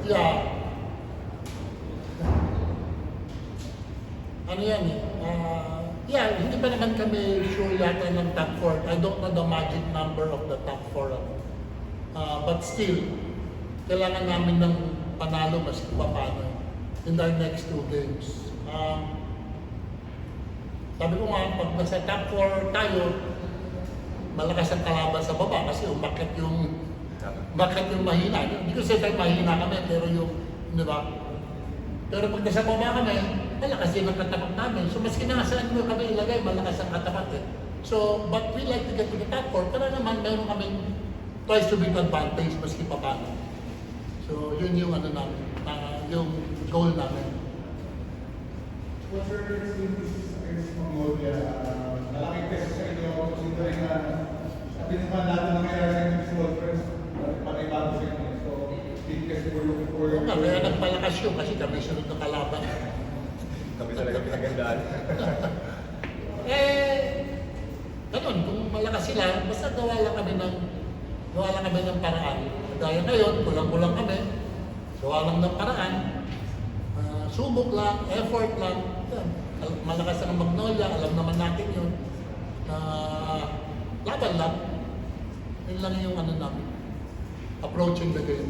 Yeah. Ano yan eh? Yeah, hindi pa naman kami sure yata ng top 4. I don't know the magic number of the top 4. But still, kailangan namin ng panalo mas paano in our next 2 games. Sabi ko nga, pag nasa top 4 tayo, malakas ang kalaban sa baba kasi umakyat yung mahina. Hindi ko sabi mahina kami, pero yung, di ba? Pero pag nasa baba kami, malakas din ang katapat namin. So, maski na saan mo kami ilagay, malakas ang katapat eh. So, but we like to get to the top 4, pero naman meron kaming twice to beat advantage, maski pa paano. So, yun yung ano namin, yung goal namin. What's your experience against Mongolia? Malaking test sa inyo, considering na sabi naman natin nangyayari sa inyo sa World Press, pag-ibago sa inyo. So, big test for looking for your... Kaya nagpalakas yun kasi kami sunod na kalaban. Kami talaga pinagandaan. Ganun, kung malakas sila, basta gawa lang kami ng paraan. Gaya ngayon, kulang-kulang kami, gawa lang ng paraan. Subok lang, effort lang. Yan. Malakas ang Magnolia, alam naman natin yun. Laban lang. Yun lang yung ano namin. Approaching the game.